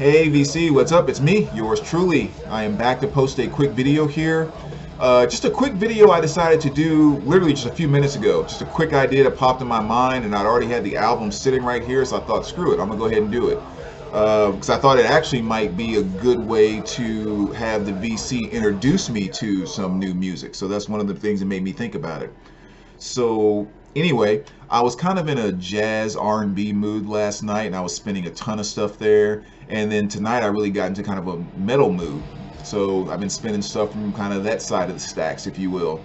Hey VC, what's up? It's me, yours truly. I am back to post a quick video here. Just a quick video I decided to do literally just a few minutes ago. Just a quick idea that popped in my mind, and I'd already had the album sitting right here, so I thought, screw it, I'm gonna go ahead and do it. Because I thought it actually might be a good way to have the VC introduce me to some new music. So that's one of the things that made me think about it. So anyway, I was kind of in a jazz R&B mood last night, and I was spinning a ton of stuff there. And then tonight I really got into kind of a metal mood. So I've been spinning stuff from kind of that side of the stacks, if you will.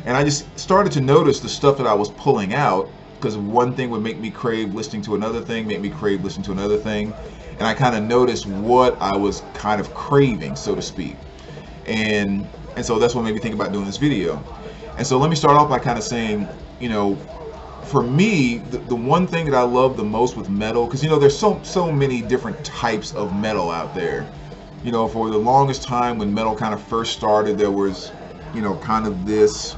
And I just started to notice the stuff that I was pulling out, because one thing would make me crave listening to another thing, make me crave listening to another thing. And I kind of noticed what I was kind of craving, so to speak. And so that's what made me think about doing this video. And so let me start off by kind of saying, you know, for me, the one thing that I love the most with metal, because, you know, there's so many different types of metal out there. You know, for the longest time when metal kind of first started, there was, you know, kind of this,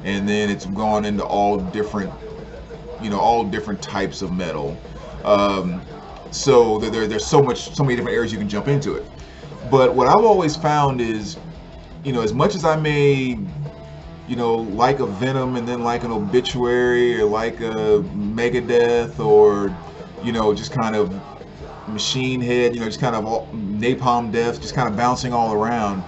and then it's gone into all different, you know, all different types of metal. So there's so many different areas you can jump into it. But what I've always found is, you know, as much as I may, you know, like a Venom and then like an Obituary or like a Megadeth or, you know, just kind of Machine Head, you know, just kind of Napalm Death, just kind of bouncing all around.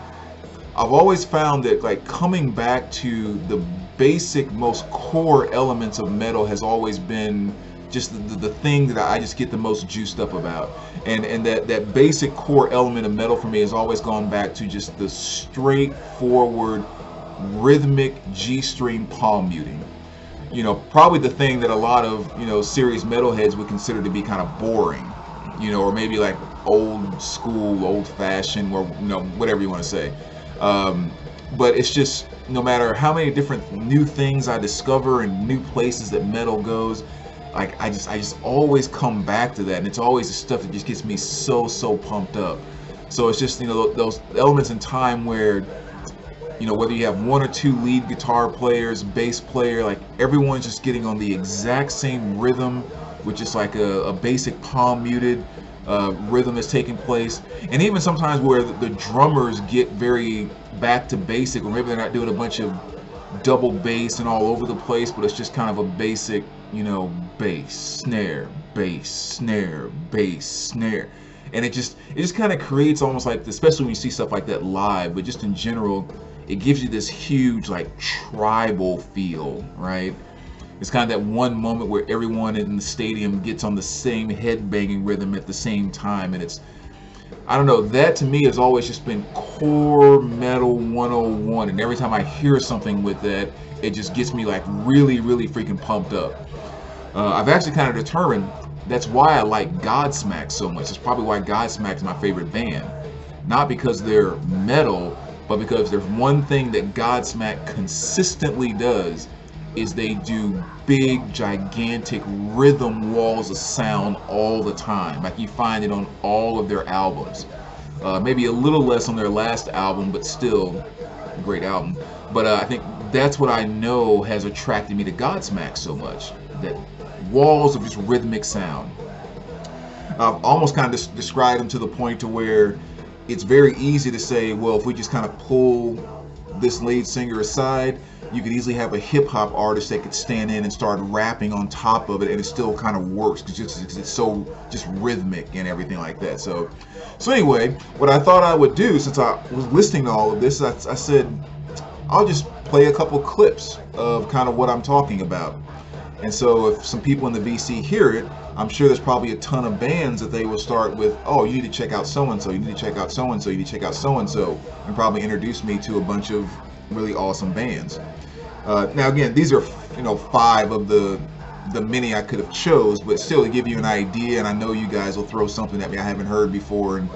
I've always found that, like, coming back to the basic, most core elements of metal has always been just the thing that I just get the most juiced up about. And that basic core element of metal for me has always gone back to just the straightforward rhythmic G-string palm muting. You know, probably the thing that a lot of, you know, serious metalheads would consider to be kind of boring, you know, or maybe like old school, old fashioned, or, you know, whatever you want to say. But it's just, no matter how many different new things I discover and new places that metal goes, like, I just always come back to that, and it's always the stuff that just gets me so pumped up. So it's just, you know, those elements in time where, you know, whether you have one or two lead guitar players, bass player, like, everyone's just getting on the exact same rhythm, with just like a basic palm muted rhythm that's taking place. And even sometimes where the drummers get very back to basic, or maybe they're not doing a bunch of double bass and all over the place, but it's just kind of a basic, you know, bass, snare, bass, snare, bass, snare. And it just kind of creates almost like, especially when you see stuff like that live, but just in general, it gives you this huge, like, tribal feel, right? It's kind of that one moment where everyone in the stadium gets on the same head-banging rhythm at the same time. And it's, I don't know, that to me has always just been core metal 101. And every time I hear something with that, it just gets me, like, really freaking pumped up. I've actually kind of determined that's why I like Godsmack so much. It's probably why Godsmack is my favorite band. Not because they're metal, but because there's one thing that Godsmack consistently does, is they do big, gigantic rhythm walls of sound all the time. Like, you find it on all of their albums. Maybe a little less on their last album, but still a great album. But I think that's what I know has attracted me to Godsmack so much. That walls of just rhythmic sound. I've almost kind of described them to the point to where it's very easy to say, well, if we just kind of pull this lead singer aside, you could easily have a hip-hop artist that could stand in and start rapping on top of it, and it still kind of works because it's so just rhythmic and everything like that. So anyway, what I thought I would do, since I was listening to all of this, I said I'll just play a couple clips of kind of what I'm talking about. And so if some people in the VC hear it, I'm sure there's probably a ton of bands that they will start with, oh, you need to check out so-and-so, you need to check out so-and-so, you need to check out so-and-so, and probably introduce me to a bunch of really awesome bands. Now again, these are, you know, 5 of the many I could have chose, but still to give you an idea, and I know you guys will throw something at me I haven't heard before, and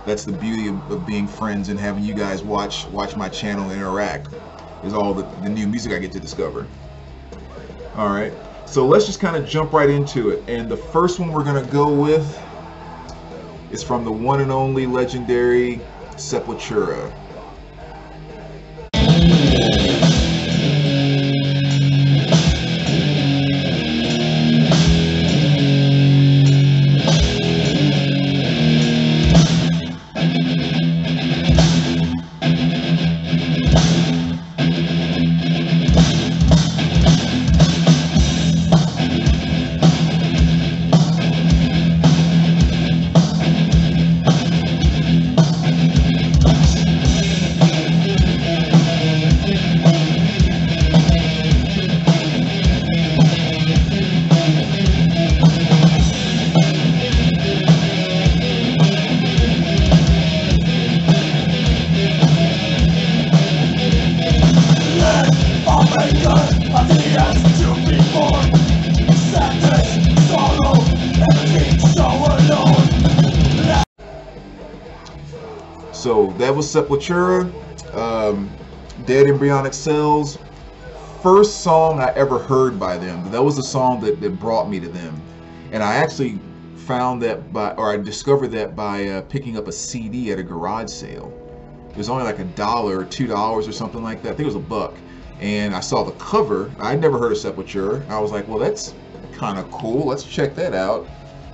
that's the beauty of being friends and having you guys watch my channel and interact, is all the new music I get to discover. Alright, so let's just kind of jump right into it, and the first one we're going to go with is from the one and only legendary Sepatura. that was Sepultura, Dead Embryonic Cells. First song I ever heard by them. That was the song that brought me to them. And I actually found that I discovered that by picking up a CD at a garage sale. It was only like $1 or $2 or something like that. I think it was $1. And I saw the cover. I'd never heard of Sepatura. I was like, well, that's kind of cool. Let's check that out.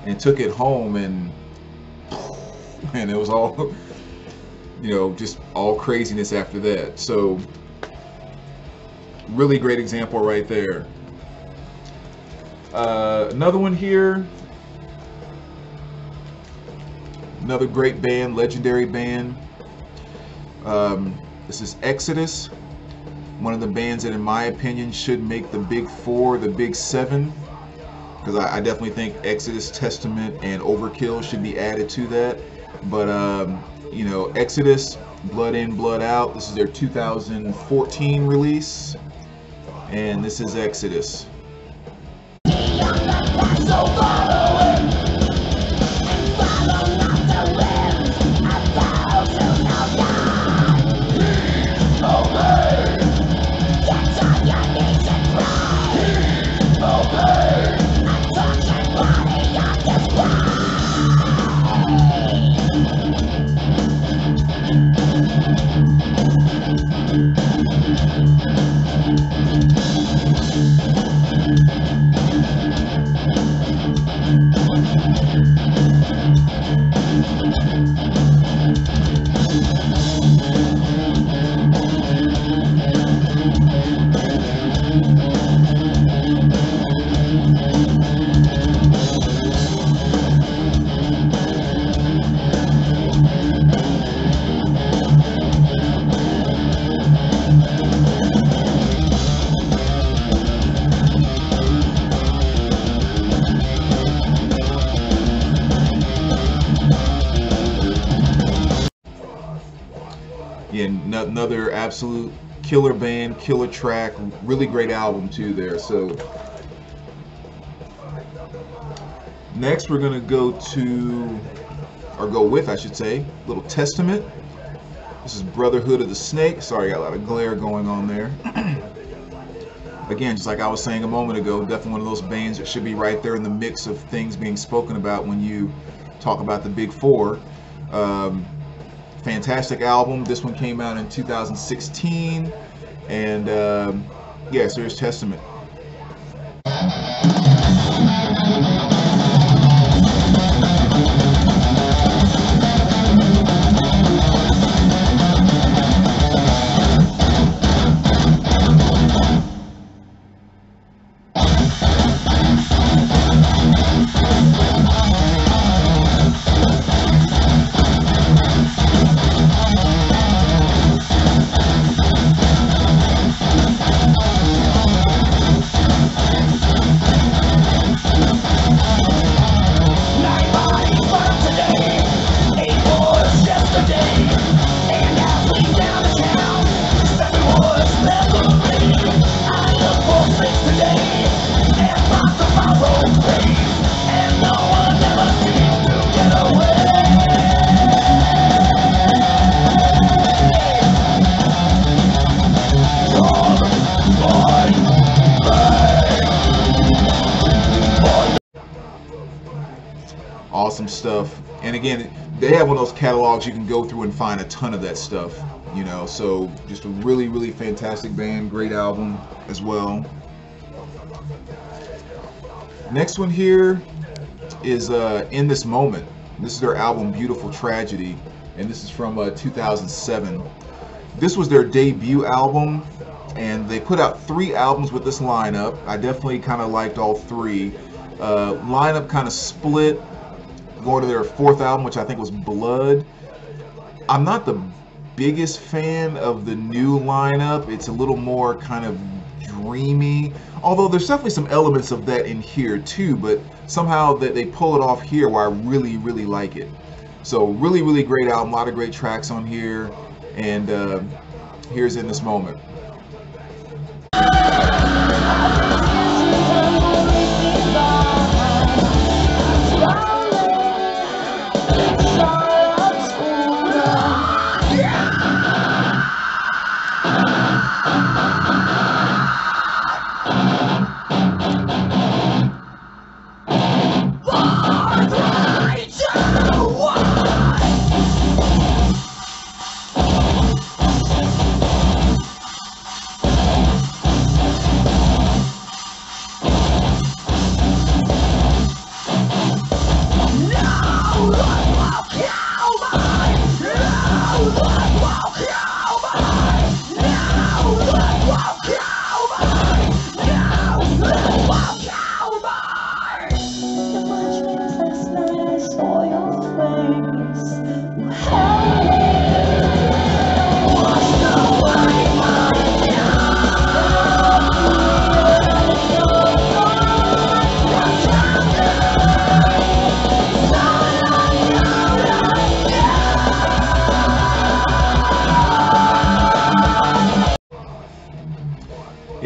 And took it home, and it was all, you know, just all craziness after that. So really great example right there. Another one here. Another great band, legendary band. This is Exodus. One of the bands that, in my opinion, should make the big four, the big seven. Because I definitely think Exodus, Testament, and Overkill should be added to that. But, you know, Exodus, Blood In, Blood Out. This is their 2014 release. And this is Exodus. Another absolute killer band, killer track, really great album too there. So next we're gonna go to, or go with, I should say, little Testament. This is Brotherhood of the Snake. Sorry, I got a lot of glare going on there. Again, just like I was saying a moment ago, definitely one of those bands that should be right there in the mix of things being spoken about when you talk about the big four. Fantastic album. This one came out in 2016, and yeah, so here's Testament. Awesome stuff. And again, they have one of those catalogs you can go through and find a ton of that stuff, you know. So just a really, really fantastic band, great album as well. Next one here is In This Moment. This is their album Beautiful Tragedy, and this is from 2007. This was their debut album, and they put out 3 albums with this lineup. I definitely kind of liked all 3. Lineup kind of split, going to their 4th album, which I think was Blood. I'm not the biggest fan of the new lineup. It's a little more kind of dreamy, although there's definitely some elements of that in here too, but somehow that they pull it off here where I really, really like it. So really, really great album, a lot of great tracks on here, and here's In This Moment.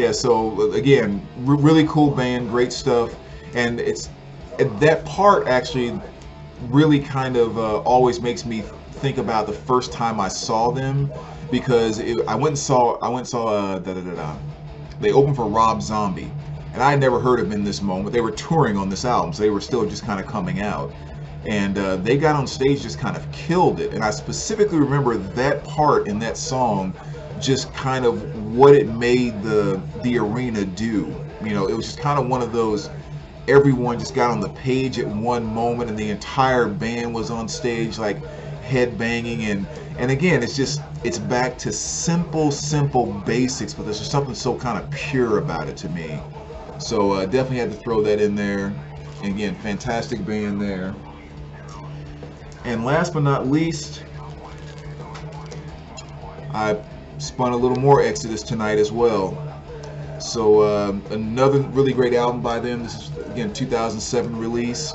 Yeah, so again, really cool band, great stuff, and that part actually really kind of always makes me think about the first time I saw them, because I went and saw they opened for Rob Zombie, and I had never heard of them in this moment. They were touring on this album, so they were still just kind of coming out, and they got on stage, just kind of killed it. And I specifically remember that part in that song, just kind of what it made the arena do. You know, it was just kind of one of those, everyone just got on the page at one moment, and the entire band was on stage like headbanging, and again, it's back to simple basics, but there's just something so kind of pure about it to me. So definitely had to throw that in there. And again, fantastic band there. And last but not least, I spun a little more Exodus tonight as well. So another really great album by them. This is again 2007 release,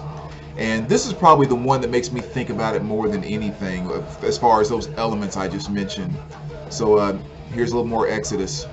and this is probably the one that makes me think about it more than anything, as far as those elements I just mentioned. So here's a little more Exodus.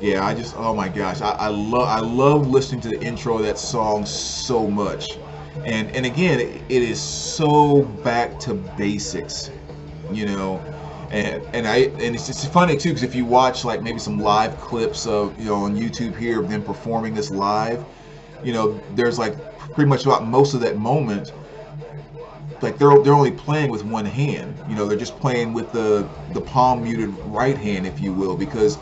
Yeah, oh my gosh, I love listening to the intro of that song so much, and again, it is so back to basics, you know, and it's just funny too, because if you watch like maybe some live clips of, you know, on YouTube here of them performing this live, you know, there's like pretty much about most of that moment, like they're only playing with one hand, you know, they're just playing with the palm muted right hand, if you will, because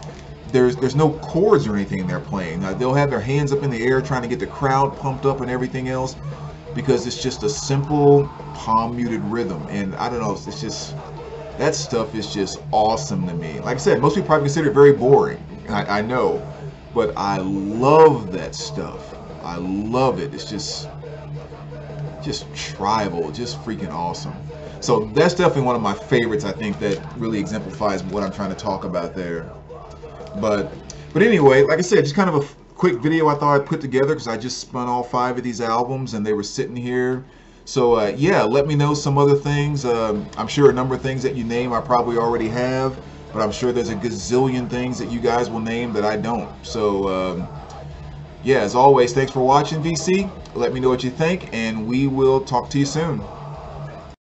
there's no chords or anything they're playing. Now, they'll have their hands up in the air trying to get the crowd pumped up and everything else, because it's just a simple palm muted rhythm. And I don't know, it's just, that stuff is just awesome to me. Like I said, most people probably consider it very boring. I know, but I love that stuff. I love it. It's just tribal, just freaking awesome. So that's definitely one of my favorites. I think that really exemplifies what I'm trying to talk about there. But anyway, like I said, just kind of a quick video I thought I'd put together, because I just spun all 5 of these albums and they were sitting here. So yeah, let me know some other things. I'm sure a number of things that you name I probably already have, but I'm sure there's a gazillion things that you guys will name that I don't. So yeah, as always, thanks for watching, VC. Let me know what you think, and we will talk to you soon.